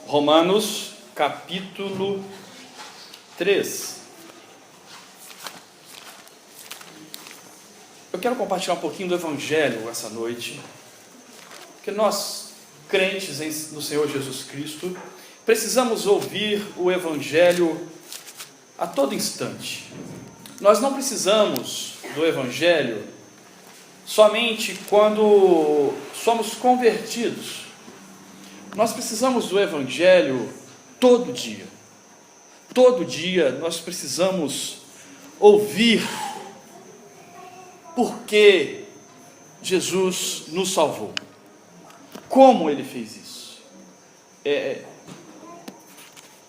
Romanos, capítulo 3. Eu quero compartilhar um pouquinho do Evangelho essa noite, porque nós, crentes no Senhor Jesus Cristo, precisamos ouvir o Evangelho a todo instante. Nós não precisamos do Evangelho somente quando somos convertidos. Nós precisamos do Evangelho todo dia. Todo dia nós precisamos ouvir por que Jesus nos salvou. Como Ele fez isso?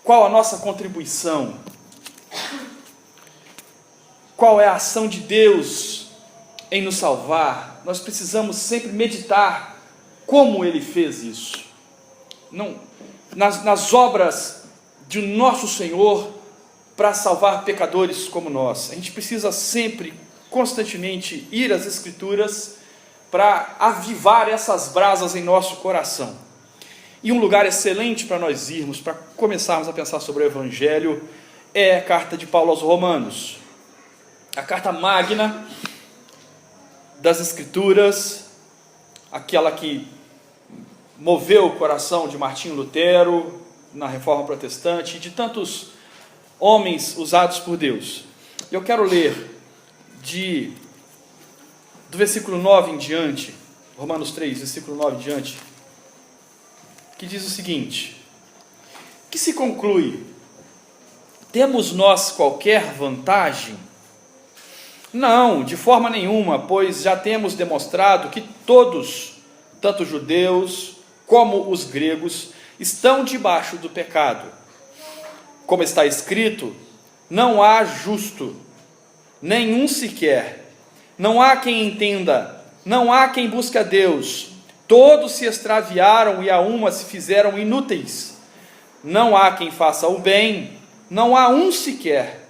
Qual a nossa contribuição? Qual é a ação de Deus em nos salvar? Nós precisamos sempre meditar como Ele fez isso. Nas obras de nosso Senhor para salvar pecadores como nós. A gente precisa sempre, constantemente, ir às Escrituras para avivar essas brasas em nosso coração. E um lugar excelente para nós irmos, para começarmos a pensar sobre o Evangelho, é a carta de Paulo aos Romanos. A carta magna das Escrituras, aquela que moveu o coração de Martinho Lutero na Reforma Protestante e de tantos homens usados por Deus. Eu quero ler do versículo 9 em diante, Romanos 3, versículo 9 em diante, que diz o seguinte: que se conclui? Temos nós qualquer vantagem? Não, de forma nenhuma, pois já temos demonstrado que todos, tanto judeus como os gregos, estão debaixo do pecado. Como está escrito, não há justo, nenhum sequer. Não há quem entenda, não há quem busque a Deus. Todos se extraviaram e a uma se fizeram inúteis. Não há quem faça o bem, não há um sequer.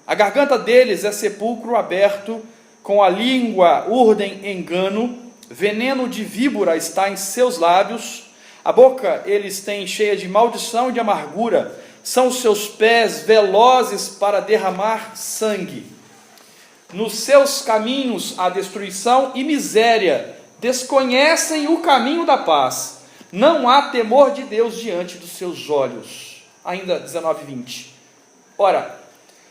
A garganta deles é sepulcro aberto, com a língua urdem engano. Veneno de víbora está em seus lábios, a boca eles têm cheia de maldição e de amargura, são os seus pés velozes para derramar sangue. Nos seus caminhos há destruição e miséria, desconhecem o caminho da paz, não há temor de Deus diante dos seus olhos. Ainda 19 e 20. Ora,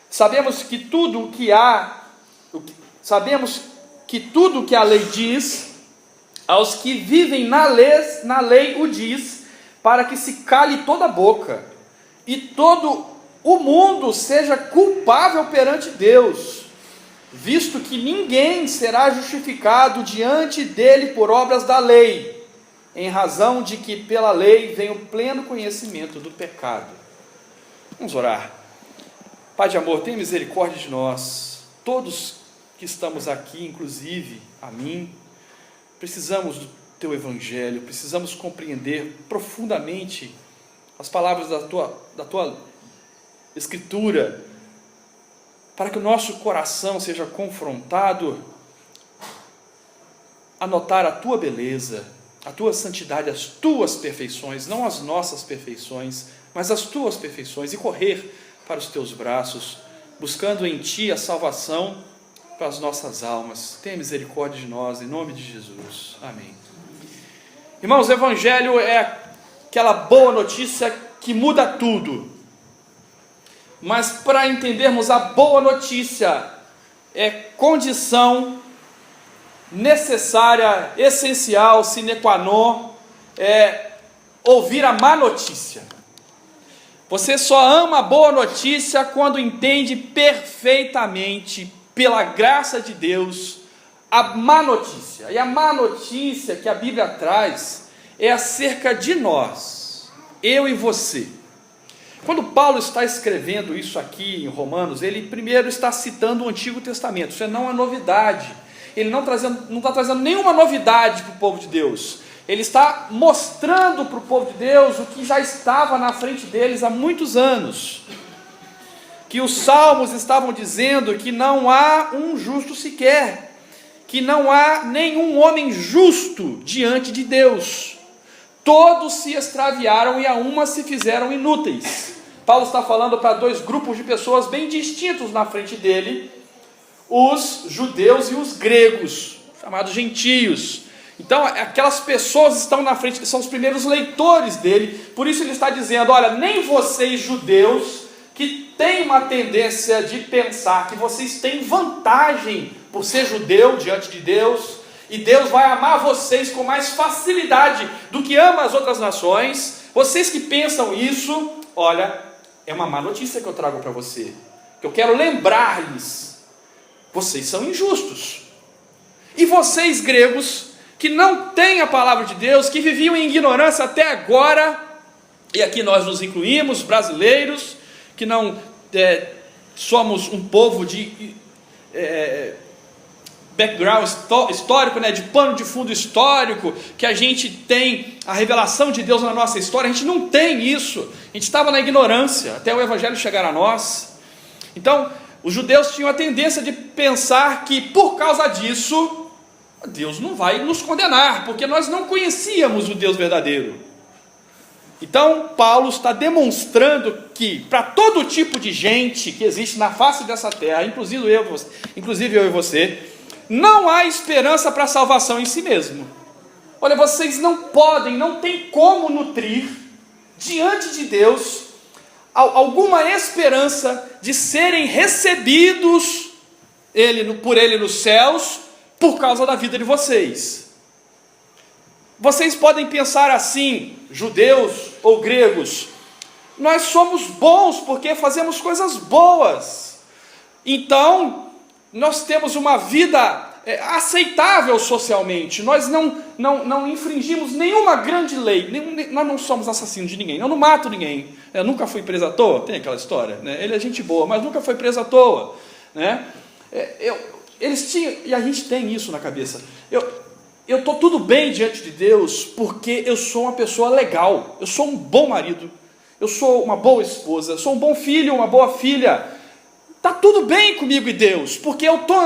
sabemos que tudo que a lei diz, aos que vivem na lei o diz, para que se cale toda a boca, e todo o mundo seja culpável perante Deus, visto que ninguém será justificado diante dele por obras da lei, em razão de que pela lei vem o pleno conhecimento do pecado. Vamos orar. Pai de amor, tenha misericórdia de nós, todos que estamos aqui, inclusive a mim. Precisamos do Teu Evangelho, precisamos compreender profundamente as palavras da tua Escritura, para que o nosso coração seja confrontado a notar a Tua beleza, a Tua santidade, as Tuas perfeições, não as nossas perfeições, mas as Tuas perfeições, e correr para os Teus braços, buscando em Ti a salvação para as nossas almas. Tenha misericórdia de nós, em nome de Jesus. Amém. Irmãos, o Evangelho é aquela boa notícia que muda tudo. Mas para entendermos a boa notícia, é condição necessária, essencial, sine qua non, ouvir a má notícia. Você só ama a boa notícia quando entende perfeitamente, pela graça de Deus, a má notícia. E a má notícia que a Bíblia traz é acerca de nós, eu e você. Quando Paulo está escrevendo isso aqui em Romanos, ele primeiro está citando o Antigo Testamento. Isso não é novidade. Ele não está trazendo nenhuma novidade para o povo de Deus. Ele está mostrando para o povo de Deus o que já estava na frente deles há muitos anos. Que os salmos estavam dizendo que não há um justo sequer, que não há nenhum homem justo diante de Deus. todos se extraviaram e a uma se fizeram inúteis. Paulo está falando para dois grupos de pessoas bem distintos na frente dele, os judeus e os gregos, chamados gentios. Então aquelas pessoas estão na frente, são os primeiros leitores dele, por isso ele está dizendo, olha, nem vocês judeus, que têm uma tendência de pensar que vocês têm vantagem por ser judeu diante de Deus, e Deus vai amar vocês com mais facilidade do que ama as outras nações, vocês que pensam isso, olha, é uma má notícia que eu trago para você, que eu quero lembrar-lhes, vocês são injustos, e vocês gregos, que não têm a palavra de Deus, que viviam em ignorância até agora, e aqui nós nos incluímos, brasileiros, que não somos um povo de background histórico, de pano de fundo histórico, que a gente tem a revelação de Deus na nossa história, a gente não tem isso, a gente estava na ignorância, até o Evangelho chegar a nós. Então, os judeus tinham a tendência de pensar que por causa disso, Deus não vai nos condenar, porque nós não conhecíamos o Deus verdadeiro. Então, Paulo está demonstrando que, para todo tipo de gente que existe na face dessa terra, inclusive eu e você, não há esperança para a salvação em si mesmo. Olha, vocês não podem, não tem como nutrir, diante de Deus, alguma esperança de serem recebidos por Ele nos céus, por causa da vida de vocês. Vocês podem pensar assim, judeus ou gregos, nós somos bons porque fazemos coisas boas, então nós temos uma vida aceitável socialmente, nós não infringimos nenhuma grande lei, nós não somos assassinos de ninguém, eu não mato ninguém, eu nunca fui preso à toa, tem aquela história, né? Ele é gente boa, mas nunca foi preso à toa, né? Eles tinham, e a gente tem isso na cabeça, eu estou tudo bem diante de Deus, porque eu sou uma pessoa legal, eu sou um bom marido, eu sou uma boa esposa, eu sou um bom filho, uma boa filha, está tudo bem comigo e Deus, porque eu estou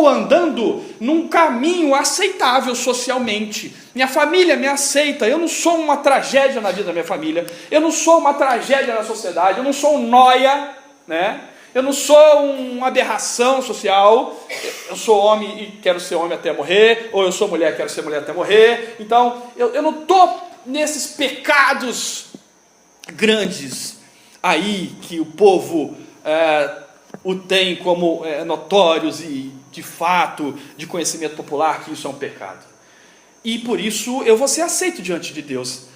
andando num caminho aceitável socialmente, minha família me aceita, eu não sou uma tragédia na vida da minha família, eu não sou uma tragédia na sociedade, eu não sou um nóia, né? Eu não sou uma aberração social, eu sou homem e quero ser homem até morrer, ou eu sou mulher e quero ser mulher até morrer, então eu não estou nesses pecados grandes aí que o povo o tem como notórios e de fato, de conhecimento popular, que isso é um pecado. E por isso eu vou ser aceito diante de Deus.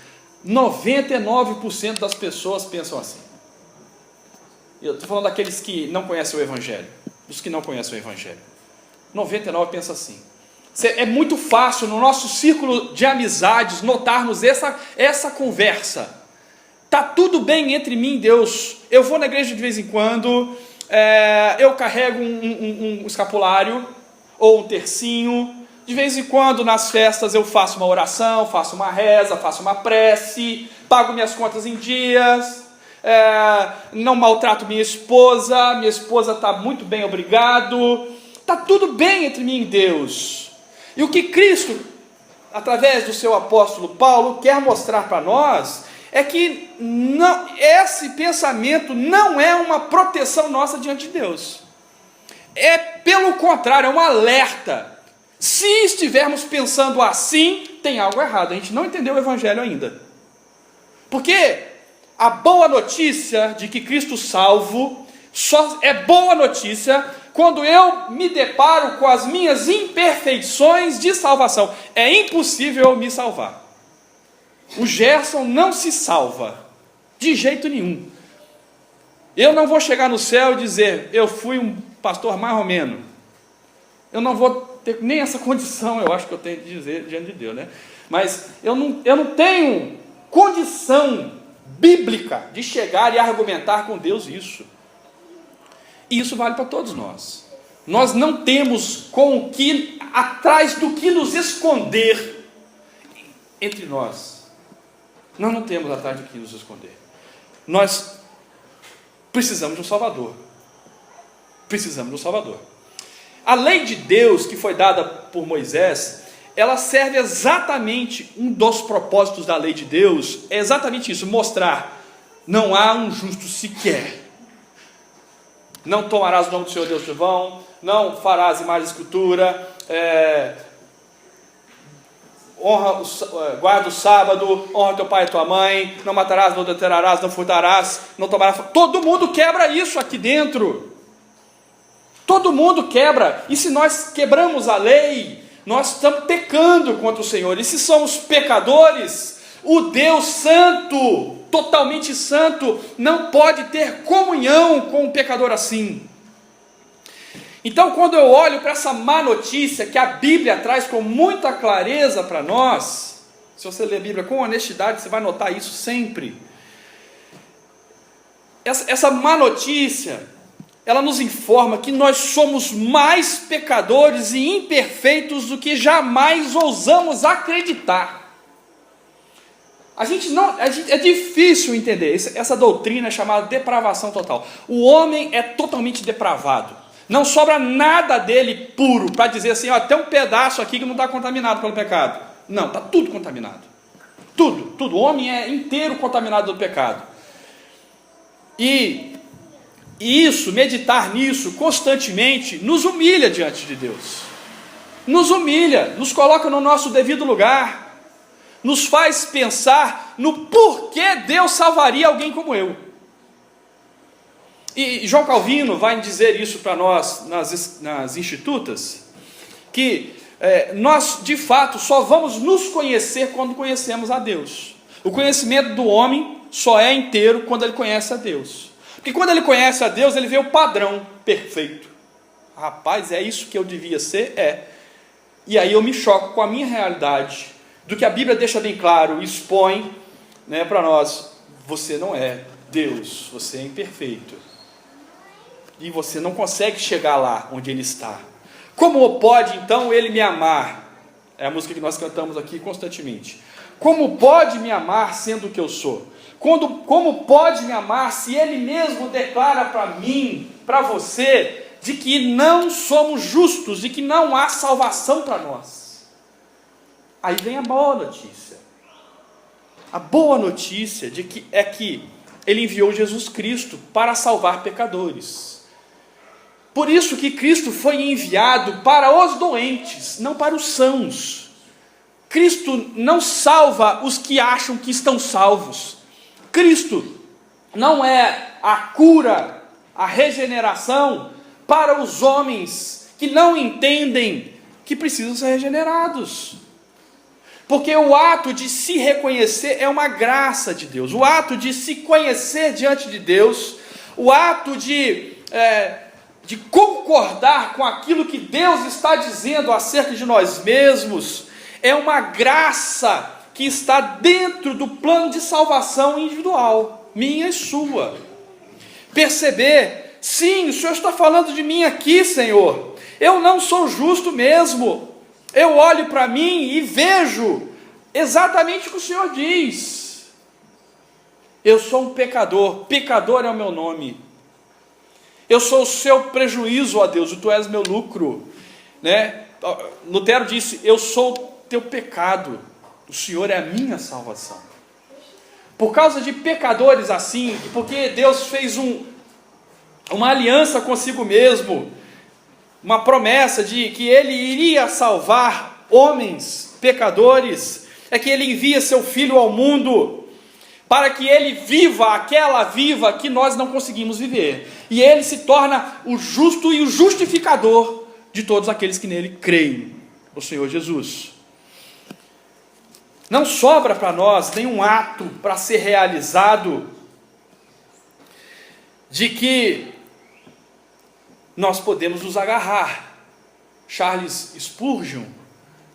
99% das pessoas pensam assim. Eu estou falando daqueles que não conhecem o Evangelho, dos que não conhecem o Evangelho. 99% pensa assim. É muito fácil no nosso círculo de amizades notarmos essa conversa. Está tudo bem entre mim e Deus, eu vou na igreja de vez em quando, eu carrego um escapulário ou um tercinho, de vez em quando nas festas eu faço uma oração, faço uma reza, faço uma prece, pago minhas contas em dias, não maltrato minha esposa está muito bem, obrigado, está tudo bem entre mim e Deus. E o que Cristo, através do seu apóstolo Paulo, quer mostrar para nós, é que esse pensamento não é uma proteção nossa diante de Deus, pelo contrário, é um alerta. Se estivermos pensando assim, tem algo errado, a gente não entendeu o Evangelho ainda, porque a boa notícia de que Cristo salvo só é boa notícia quando eu me deparo com as minhas imperfeições de salvação. É impossível eu me salvar. O Gerson não se salva de jeito nenhum. Eu não vou chegar no céu e dizer, eu fui um pastor marromeno. Eu não vou ter nem essa condição, eu acho que eu tenho de dizer diante de Deus, né? Mas eu não tenho condição bíblica de chegar e argumentar com Deus isso. E isso vale para todos nós. Nós não temos atrás do que nos esconder entre nós. Nós não temos atrás do que nos esconder. Nós precisamos de um Salvador. Precisamos de um Salvador. A lei de Deus que foi dada por Moisés, ela serve exatamente, um dos propósitos da lei de Deus, é exatamente isso, mostrar, não há um justo sequer. Não tomarás o nome do Senhor Deus em vão, não farás imagem de escultura, guarda o sábado, honra teu pai e tua mãe, não matarás, não adulterarás, não furtarás, não tomarás. Todo mundo quebra isso aqui dentro. Todo mundo quebra. E se nós quebramos a lei, nós estamos pecando contra o Senhor. E se somos pecadores, o Deus santo, totalmente santo, não pode ter comunhão com um pecador assim. Então, quando eu olho para essa má notícia que a Bíblia traz com muita clareza para nós, se você ler a Bíblia com honestidade, você vai notar isso sempre. Essa má notícia, ela nos informa que nós somos mais pecadores e imperfeitos do que jamais ousamos acreditar. É difícil entender, essa doutrina é chamada depravação total. O homem é totalmente depravado. Não sobra nada dele puro, para dizer assim, ó, tem um pedaço aqui que não está contaminado pelo pecado. Não, está tudo contaminado. Tudo. O homem é inteiro contaminado do pecado. E isso, meditar nisso constantemente, nos humilha diante de Deus. Nos humilha, nos coloca no nosso devido lugar. Nos faz pensar no porquê Deus salvaria alguém como eu. E João Calvino vai dizer isso para nós nas Institutas, que nós de fato só vamos nos conhecer quando conhecemos a Deus. O conhecimento do homem só é inteiro quando ele conhece a Deus. Porque quando ele conhece a Deus, ele vê o padrão perfeito. Rapaz, é isso que eu devia ser? E aí eu me choco com a minha realidade, do que a Bíblia deixa bem claro, expõe, para nós. Você não é Deus, você é imperfeito. E você não consegue chegar lá onde Ele está. Como pode então Ele me amar? É a música que nós cantamos aqui constantemente. Como pode me amar sendo o que eu sou? Como pode me amar se Ele mesmo declara para mim, para você, de que não somos justos e que não há salvação para nós? Aí vem a boa notícia. A boa notícia é que Ele enviou Jesus Cristo para salvar pecadores. Por isso que Cristo foi enviado para os doentes, não para os sãos. Cristo não salva os que acham que estão salvos. Cristo não é a cura, a regeneração para os homens que não entendem que precisam ser regenerados. Porque o ato de se reconhecer é uma graça de Deus. O ato de se conhecer diante de Deus, o ato de concordar com aquilo que Deus está dizendo acerca de nós mesmos, é uma graça que está dentro do plano de salvação individual, minha e sua. Perceber, sim, o Senhor está falando de mim aqui, Senhor, eu não sou justo mesmo, eu olho para mim e vejo exatamente o que o Senhor diz. Eu sou um pecador, pecador é o meu nome. Eu sou o seu prejuízo, ó Deus, e tu és meu lucro. Lutero disse, eu sou o teu pecado, o Senhor é a minha salvação. Por causa de pecadores assim, porque Deus fez uma aliança consigo mesmo, uma promessa de que Ele iria salvar homens pecadores, é que Ele envia seu Filho ao mundo, para que Ele viva aquela vida que nós não conseguimos viver. E Ele se torna o justo e o justificador de todos aqueles que nele creem, o Senhor Jesus. Não sobra para nós nenhum ato para ser realizado de que nós podemos nos agarrar. Charles Spurgeon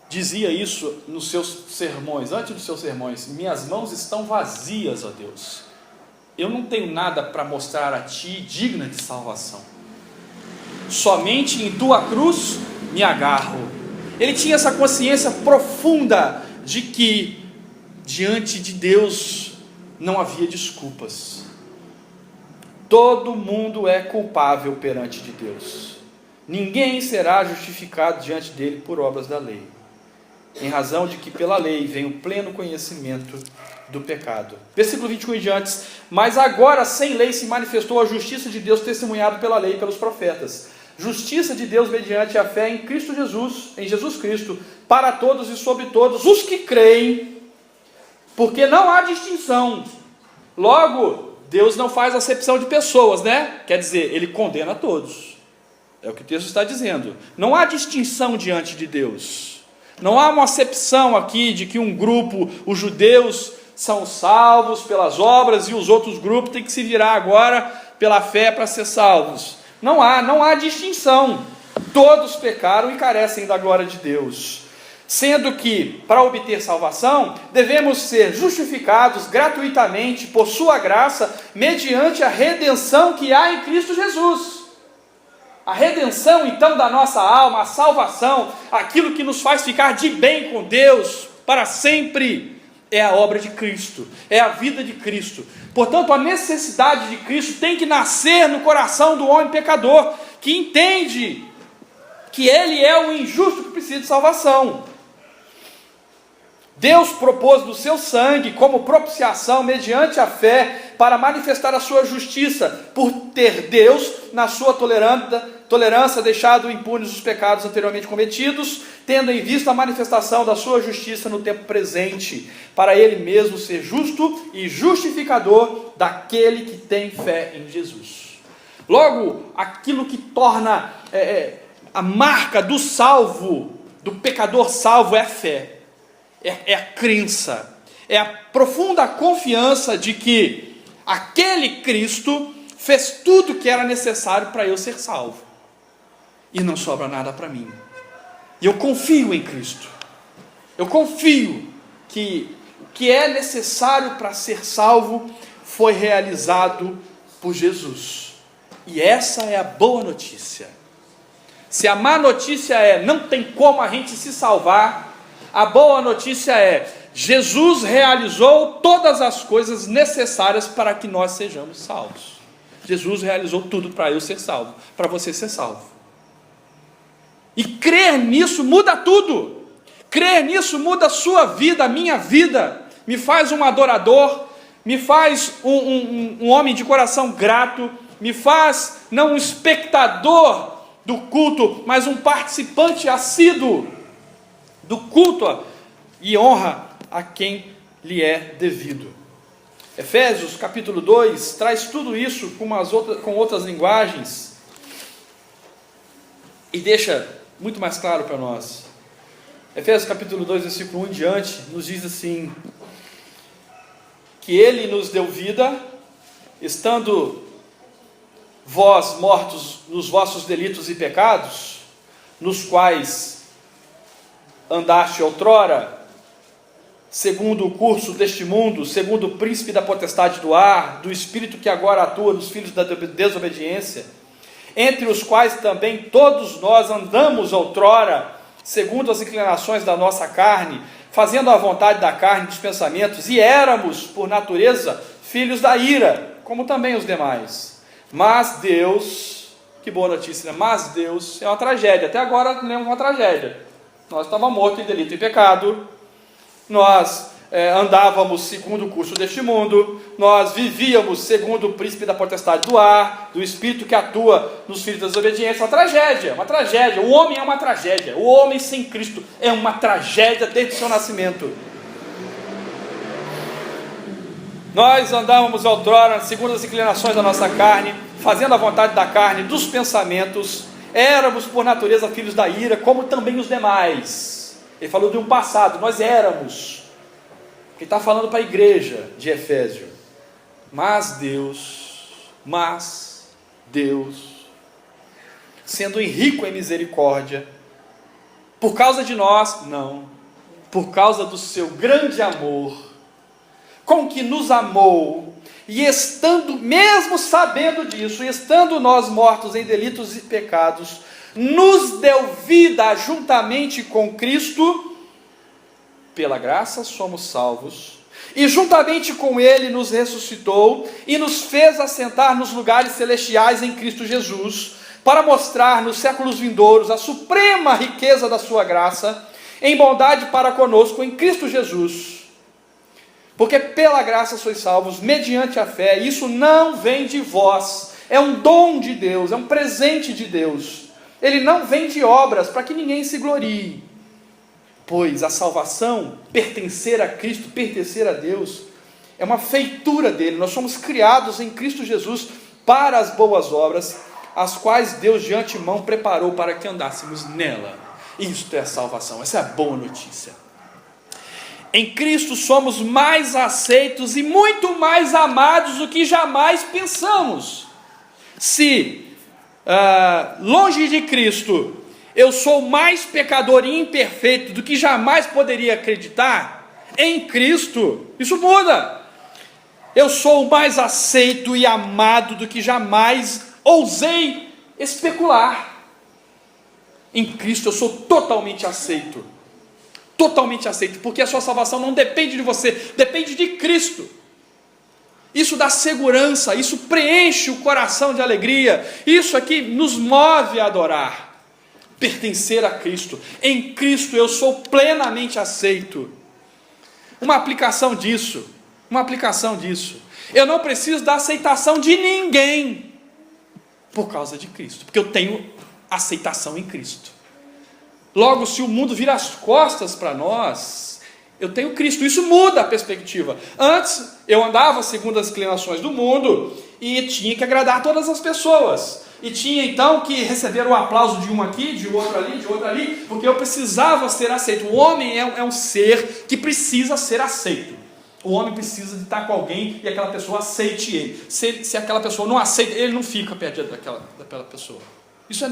dizia isso nos seus sermões, antes dos seus sermões: minhas mãos estão vazias, ó Deus, eu não tenho nada para mostrar a Ti digna de salvação, somente em Tua cruz me agarro. Ele tinha essa consciência profunda de que diante de Deus não havia desculpas. Todo mundo é culpável perante de Deus. Ninguém será justificado diante dele por obras da lei. em razão de que pela lei vem o pleno conhecimento do pecado. Versículo 21 em diante. Mas agora sem lei se manifestou a justiça de Deus testemunhado pela lei e pelos profetas. Justiça de Deus mediante a fé em Cristo Jesus, em Jesus Cristo, para todos e sobre todos os que creem, porque não há distinção. Logo, Deus não faz acepção de pessoas, né? Quer dizer, Ele condena a todos. É o que o texto está dizendo. Não há distinção diante de Deus. Não há uma acepção aqui de que um grupo, os judeus, são salvos pelas obras e os outros grupos têm que se virar agora pela fé para ser salvos. Não há distinção. Todos pecaram e carecem da glória de Deus. Sendo que, para obter salvação, devemos ser justificados gratuitamente por sua graça, mediante a redenção que há em Cristo Jesus. A redenção, então, da nossa alma, a salvação, aquilo que nos faz ficar de bem com Deus para sempre, é a obra de Cristo, é a vida de Cristo. Portanto, a necessidade de Cristo tem que nascer no coração do homem pecador, que entende que ele é o injusto que precisa de salvação. Deus propôs do seu sangue como propiciação mediante a fé para manifestar a sua justiça, por ter Deus, na sua tolerância, deixado impunes os pecados anteriormente cometidos, tendo em vista a manifestação da sua justiça no tempo presente, para ele mesmo ser justo e justificador daquele que tem fé em Jesus. Logo, aquilo que torna a marca do salvo, do pecador salvo, é a fé. É a crença, é a profunda confiança de que aquele Cristo fez tudo o que era necessário para eu ser salvo, e não sobra nada para mim, e eu confio em Cristo, eu confio que o que é necessário para ser salvo foi realizado por Jesus, e essa é a boa notícia. Se a má notícia é, não tem como a gente se salvar, a boa notícia é, Jesus realizou todas as coisas necessárias para que nós sejamos salvos. Jesus realizou tudo para eu ser salvo, para você ser salvo. E crer nisso muda tudo. Crer nisso muda a sua vida, a minha vida. Me faz um adorador, me faz um homem de coração grato, me faz não um espectador do culto, mas um participante assíduo do culto e honra a quem lhe é devido. Efésios capítulo 2 traz tudo isso com outras linguagens e deixa muito mais claro para nós. Efésios capítulo 2, versículo 1 em diante, nos diz assim: que ele nos deu vida, estando vós mortos nos vossos delitos e pecados, nos quais andaste outrora, segundo o curso deste mundo, segundo o príncipe da potestade do ar, do espírito que agora atua nos filhos da desobediência, entre os quais também todos nós andamos outrora, segundo as inclinações da nossa carne, fazendo a vontade da carne e dos pensamentos, e éramos, por natureza, filhos da ira, como também os demais. Mas Deus, que boa notícia, né? Mas Deus é uma tragédia, até agora não é uma tragédia. Nós estávamos mortos em delito e pecado, nós andávamos segundo o curso deste mundo, nós vivíamos segundo o príncipe da potestade do ar, do espírito que atua nos filhos da desobediência. Uma tragédia, o homem é uma tragédia, o homem sem Cristo é uma tragédia desde o seu nascimento. Nós andávamos outrora segundo as inclinações da nossa carne, fazendo a vontade da carne, dos pensamentos. Éramos por natureza filhos da ira, como também os demais. Ele falou de um passado, nós éramos. Ele está falando para a igreja de Efésio. Mas Deus, sendo rico em misericórdia, por causa de nós, não, por causa do seu grande amor, com que nos amou, e estando, mesmo sabendo disso, estando nós mortos em delitos e pecados, nos deu vida juntamente com Cristo, pela graça somos salvos, e juntamente com Ele nos ressuscitou, e nos fez assentar nos lugares celestiais em Cristo Jesus, para mostrar nos séculos vindouros a suprema riqueza da sua graça, em bondade para conosco em Cristo Jesus. Porque pela graça sois salvos, mediante a fé. Isso não vem de vós, é um dom de Deus, é um presente de Deus. Ele não vem de obras, para que ninguém se glorie. Pois a salvação, pertencer a Cristo, pertencer a Deus, é uma feitura dele. Nós somos criados em Cristo Jesus para as boas obras, as quais Deus de antemão preparou para que andássemos nela. Isto é a salvação, essa é a boa notícia. Em Cristo somos mais aceitos e muito mais amados do que jamais pensamos. Se longe de Cristo eu sou mais pecador e imperfeito do que jamais poderia acreditar, em Cristo isso muda. Eu sou mais aceito e amado do que jamais ousei especular. Em Cristo eu sou totalmente aceito, porque a sua salvação não depende de você, depende de Cristo. Isso dá segurança, isso preenche o coração de alegria, isso aqui nos move a adorar, pertencer a Cristo. Em Cristo eu sou plenamente aceito. Uma aplicação disso, eu não preciso da aceitação de ninguém, por causa de Cristo, porque eu tenho aceitação em Cristo. Logo, se o mundo vira as costas para nós, eu tenho Cristo. Isso muda a perspectiva. Antes, eu andava segundo as inclinações do mundo e tinha que agradar todas as pessoas. E tinha então que receber o aplauso de um aqui, de outro ali, de outro ali, porque eu precisava ser aceito. O homem é um ser que precisa ser aceito. O homem precisa de estar com alguém e aquela pessoa aceite ele. Se aquela pessoa não aceita, ele não fica perto daquela pessoa. Isso é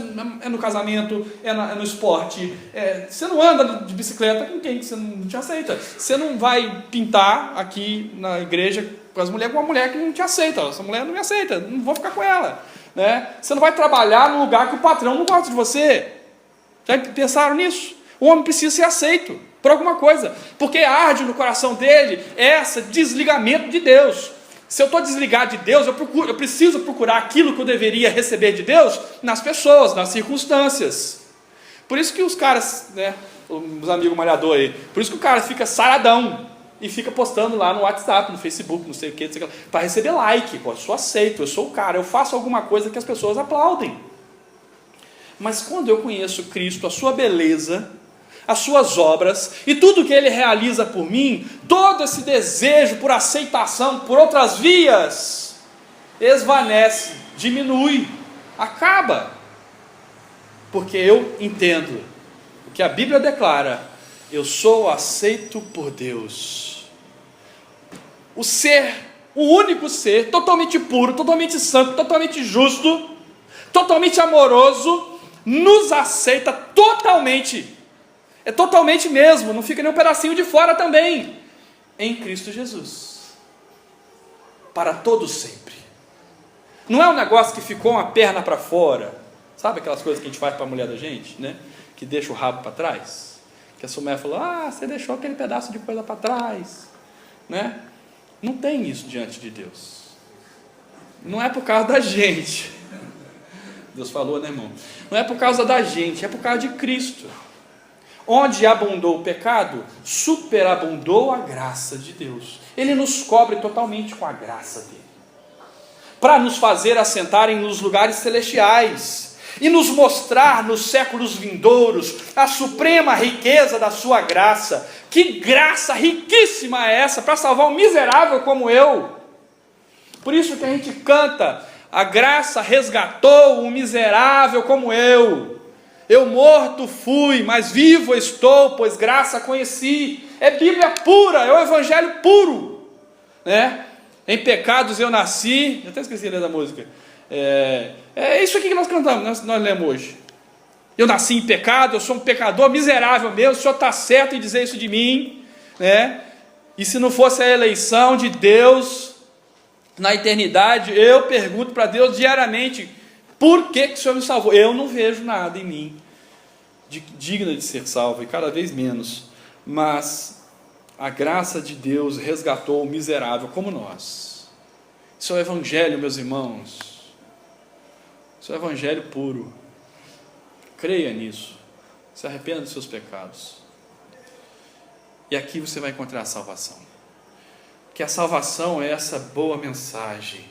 no casamento, é no esporte. Você não anda de bicicleta com quem você não te aceita. Você não vai pintar aqui na igreja com as mulheres, com uma mulher que não te aceita. Essa mulher não me aceita, não vou ficar com ela, né? Você não vai trabalhar num lugar que o patrão não gosta de você. Já pensaram nisso? O homem precisa ser aceito por alguma coisa, porque arde no coração dele esse desligamento de Deus. Se eu estou desligado de Deus, eu preciso procurar aquilo que eu deveria receber de Deus nas pessoas, nas circunstâncias. Por isso que os caras, né, os amigos malhadores aí, por isso que o cara fica saradão e fica postando lá no WhatsApp, no Facebook, não sei o que, para receber like. Pô, eu sou aceito, eu sou o cara, eu faço alguma coisa que as pessoas aplaudem. Mas quando eu conheço Cristo, a sua beleza, as suas obras e tudo que ele realiza por mim, todo esse desejo por aceitação por outras vias esvanece, diminui, acaba, porque eu entendo o que a Bíblia declara: eu sou aceito por Deus. O único ser, totalmente puro, totalmente santo, totalmente justo, totalmente amoroso, nos aceita totalmente. É totalmente mesmo, não fica nem um pedacinho de fora também, em Cristo Jesus, para todos sempre. Não é um negócio que ficou uma perna para fora, sabe aquelas coisas que a gente faz para a mulher da gente, né? Que deixa o rabo para trás, que a sua mulher falou: você deixou aquele pedaço de coisa para trás, né? Não tem isso diante de Deus, não é por causa da gente, Deus falou, né, irmão? Não é por causa da gente, é por causa de Cristo. Onde abundou o pecado, superabundou a graça de Deus. Ele nos cobre totalmente com a graça dele, para nos fazer assentarem nos lugares celestiais e nos mostrar nos séculos vindouros a suprema riqueza da sua graça. Que graça riquíssima é essa para salvar um miserável como eu! Por isso que a gente canta: a graça resgatou um miserável como eu. Eu morto fui, mas vivo estou, pois graça conheci. É Bíblia pura, é o Evangelho puro, né? Em pecados eu nasci. Eu até esqueci da música. É isso aqui que nós cantamos, nós lemos hoje. Eu nasci em pecado, eu sou um pecador miserável mesmo. O Senhor está certo em dizer isso de mim, né? E se não fosse a eleição de Deus na eternidade, eu pergunto para Deus diariamente: por que o Senhor me salvou? Eu não vejo nada em mim digna de ser salvo, e cada vez menos. Mas a graça de Deus resgatou o miserável como nós. Isso é o Evangelho, meus irmãos. Isso é o Evangelho puro. Creia nisso. Se arrependa dos seus pecados. E aqui você vai encontrar a salvação. Que a salvação é essa boa mensagem,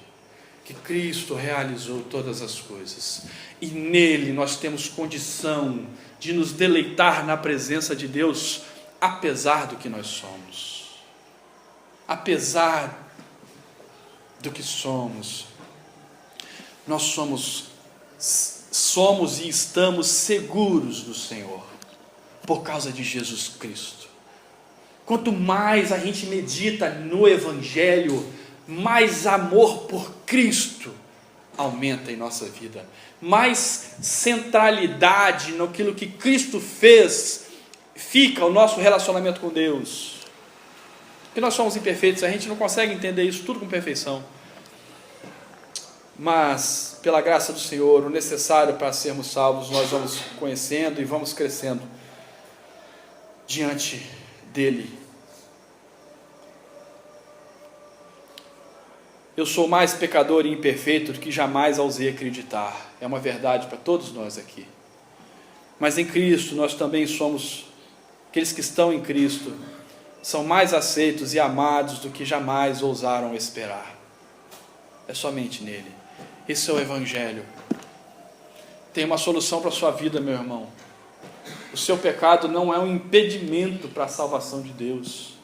que Cristo realizou todas as coisas, e nele nós temos condição de nos deleitar na presença de Deus, apesar do que nós somos. Apesar do que somos, nós somos e estamos seguros do Senhor, por causa de Jesus Cristo. Quanto mais a gente medita no Evangelho, mais amor por Cristo aumenta em nossa vida, mais centralidade naquilo que Cristo fez fica o nosso relacionamento com Deus. Porque nós somos imperfeitos, a gente não consegue entender isso tudo com perfeição, mas pela graça do Senhor, o necessário para sermos salvos, nós vamos conhecendo e vamos crescendo diante dele. Eu sou mais pecador e imperfeito do que jamais ousei acreditar. É uma verdade para todos nós aqui. Mas em Cristo nós também somos, aqueles que estão em Cristo, são mais aceitos e amados do que jamais ousaram esperar. É somente nele. Esse é o Evangelho. Tem uma solução para a sua vida, meu irmão. O seu pecado não é um impedimento para a salvação de Deus.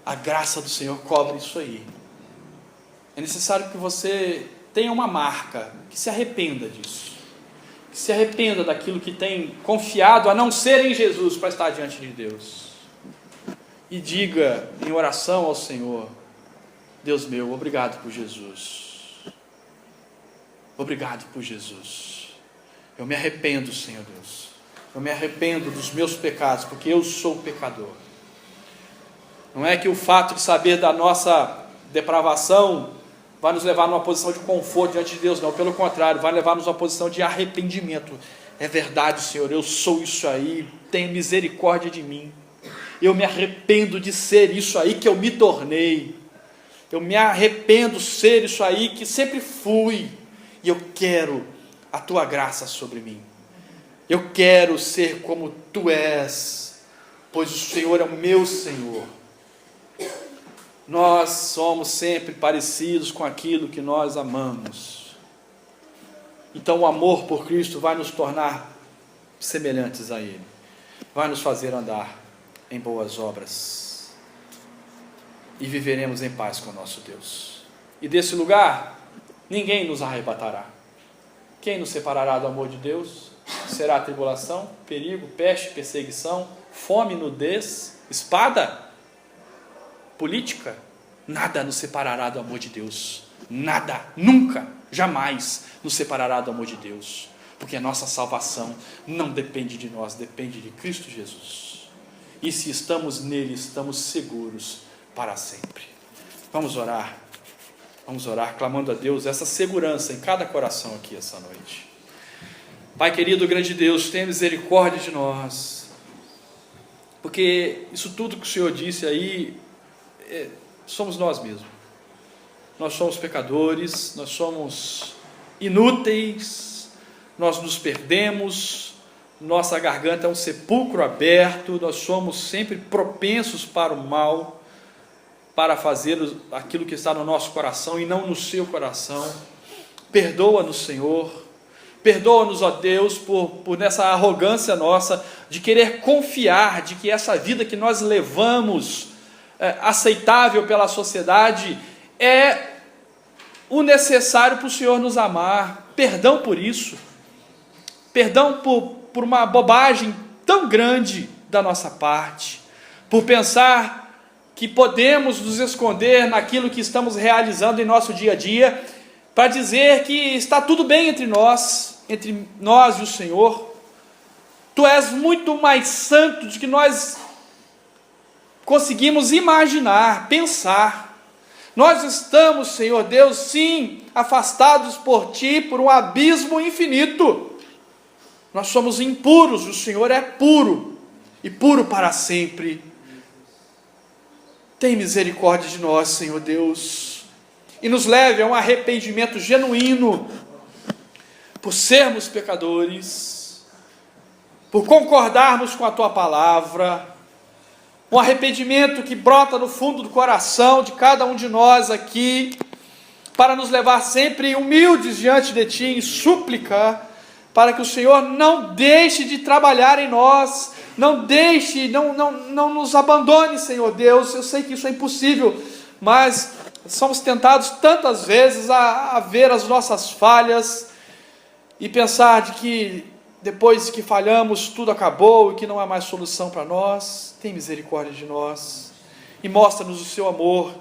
A graça do Senhor cobre isso aí. É necessário que você tenha uma marca, que se arrependa disso, que se arrependa daquilo que tem confiado a não ser em Jesus para estar diante de Deus, e diga em oração ao Senhor: Deus meu, obrigado por Jesus, obrigado por Jesus, eu me arrependo, Senhor Deus, eu me arrependo dos meus pecados, porque eu sou pecador. Não é que o fato de saber da nossa depravação vai nos levar numa posição de conforto diante de Deus, não, pelo contrário, vai levar-nos a uma posição de arrependimento. É verdade, Senhor, eu sou isso aí, tenha misericórdia de mim, eu me arrependo de ser isso aí que eu me tornei, eu me arrependo de ser isso aí que sempre fui, e eu quero a tua graça sobre mim, eu quero ser como tu és, pois o Senhor é o meu Senhor. Nós somos sempre parecidos com aquilo que nós amamos. Então o amor por Cristo vai nos tornar semelhantes a Ele, vai nos fazer andar em boas obras, e viveremos em paz com o nosso Deus. E desse lugar ninguém nos arrebatará. Quem nos separará do amor de Deus? Será tribulação, perigo, peste, perseguição, fome, nudez, espada, política? Nada nos separará do amor de Deus. Nada, nunca, jamais nos separará do amor de Deus, porque a nossa salvação não depende de nós, depende de Cristo Jesus. E se estamos nele, estamos seguros para sempre. Vamos orar clamando a Deus essa segurança em cada coração aqui essa noite. Pai querido, grande Deus, tenha misericórdia de nós, porque isso tudo que o Senhor disse aí, somos nós mesmos. Nós somos pecadores, nós somos inúteis, nós nos perdemos, nossa garganta é um sepulcro aberto, nós somos sempre propensos para o mal, para fazer aquilo que está no nosso coração e não no seu coração. Perdoa-nos, Senhor, perdoa-nos, ó Deus, por nessa arrogância nossa, de querer confiar, de que essa vida que nós levamos, aceitável pela sociedade, é o necessário para o Senhor nos amar. Perdão por isso, perdão por uma bobagem tão grande da nossa parte, por pensar que podemos nos esconder naquilo que estamos realizando em nosso dia a dia, para dizer que está tudo bem entre nós e o Senhor. Tu és muito mais santo do que nós conseguimos imaginar, pensar. Nós estamos, Senhor Deus, sim, afastados por Ti, por um abismo infinito. Nós somos impuros, o Senhor é puro, e puro para sempre. Tem misericórdia de nós, Senhor Deus, e nos leve a um arrependimento genuíno, por sermos pecadores, por concordarmos com a Tua palavra, um arrependimento que brota no fundo do coração de cada um de nós aqui, para nos levar sempre humildes diante de Ti, em súplica, para que o Senhor não deixe de trabalhar em nós, não nos abandone, Senhor Deus. Eu sei que isso é impossível, mas somos tentados tantas vezes a ver as nossas falhas e pensar de que depois que falhamos tudo acabou e que não há mais solução para nós. Tem misericórdia de nós e mostra-nos o Seu amor,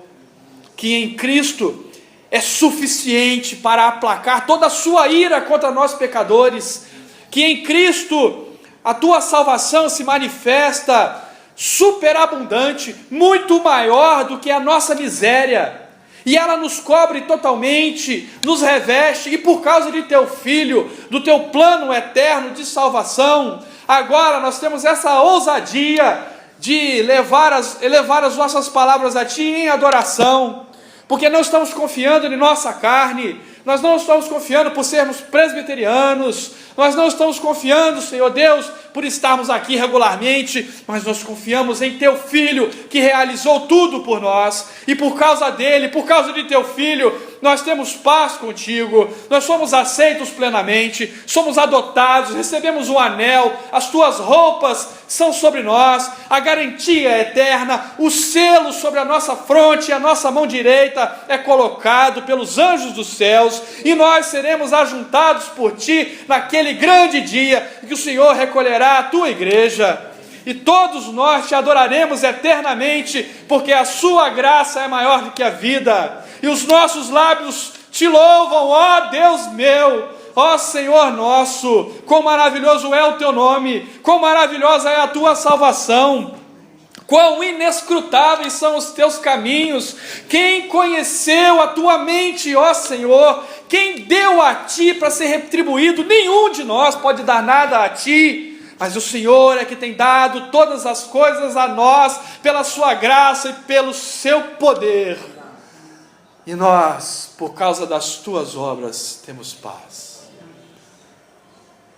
que em Cristo é suficiente para aplacar toda a Sua ira contra nós pecadores, que em Cristo a Tua salvação se manifesta superabundante, muito maior do que a nossa miséria, e ela nos cobre totalmente, nos reveste, e por causa de Teu Filho, do Teu plano eterno de salvação, agora nós temos essa ousadia de elevar as nossas palavras a Ti em adoração, porque não estamos confiando em nossa carne, nós não estamos confiando por sermos presbiterianos, nós não estamos confiando, Senhor Deus, por estarmos aqui regularmente, mas nós confiamos em Teu Filho, que realizou tudo por nós, e por causa dele, por causa de Teu Filho, nós temos paz contigo, nós somos aceitos plenamente, somos adotados, recebemos um anel, as Tuas roupas são sobre nós, a garantia é eterna, o selo sobre a nossa fronte e a nossa mão direita é colocado pelos anjos dos céus, e nós seremos ajuntados por Ti naquele grande dia em que o Senhor recolherá a Tua igreja, e todos nós Te adoraremos eternamente, porque a Sua graça é maior do que a vida, e os nossos lábios Te louvam, ó Deus meu, ó Senhor nosso. Quão maravilhoso é o Teu nome, quão maravilhosa é a Tua salvação, quão inescrutáveis são os Teus caminhos. Quem conheceu a Tua mente, ó Senhor? Quem deu a Ti para ser retribuído? Nenhum de nós pode dar nada a Ti, mas o Senhor é que tem dado todas as coisas a nós, pela Sua graça e pelo Seu poder, e nós, por causa das Tuas obras, temos paz.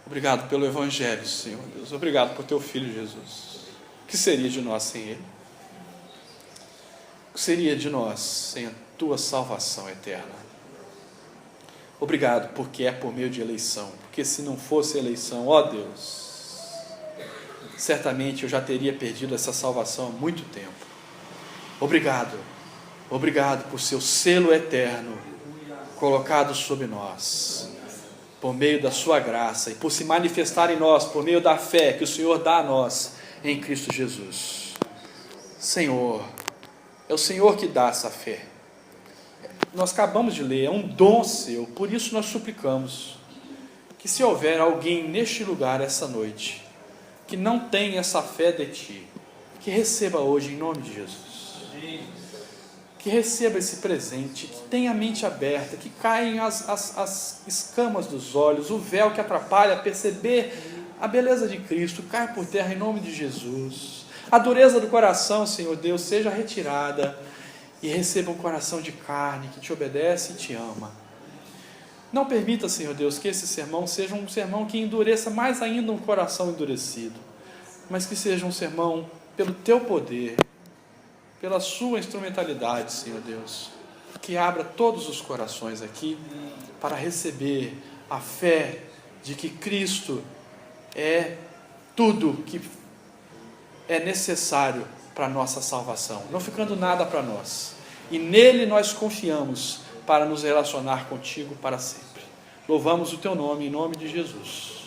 Obrigado pelo Evangelho, Senhor Deus, obrigado por Teu Filho Jesus. O que seria de nós sem Ele? O que seria de nós sem a Tua salvação eterna? Obrigado, porque é por meio de eleição, porque se não fosse eleição, ó Deus, certamente eu já teria perdido essa salvação há muito tempo. Obrigado, obrigado por Seu selo eterno colocado sobre nós, por meio da Sua graça, e por se manifestar em nós, por meio da fé que o Senhor dá a nós, em Cristo Jesus. Senhor, é o Senhor que dá essa fé. Nós acabamos de ler, é um dom Seu, por isso nós suplicamos, que se houver alguém neste lugar essa noite, que não tem essa fé de Ti, que receba hoje em nome de Jesus, que receba esse presente, que tenha a mente aberta, que caem as escamas dos olhos, o véu que atrapalha perceber a beleza de Cristo, cai por terra em nome de Jesus, a dureza do coração, Senhor Deus, seja retirada, e receba um coração de carne, que Te obedece e Te ama. Não permita, Senhor Deus, que esse sermão seja um sermão que endureça mais ainda um coração endurecido, mas que seja um sermão pelo Teu poder, pela Sua instrumentalidade, Senhor Deus, que abra todos os corações aqui para receber a fé de que Cristo é tudo que é necessário para a nossa salvação, não ficando nada para nós, e nele nós confiamos para nos relacionar contigo para sempre. Louvamos o Teu nome, em nome de Jesus.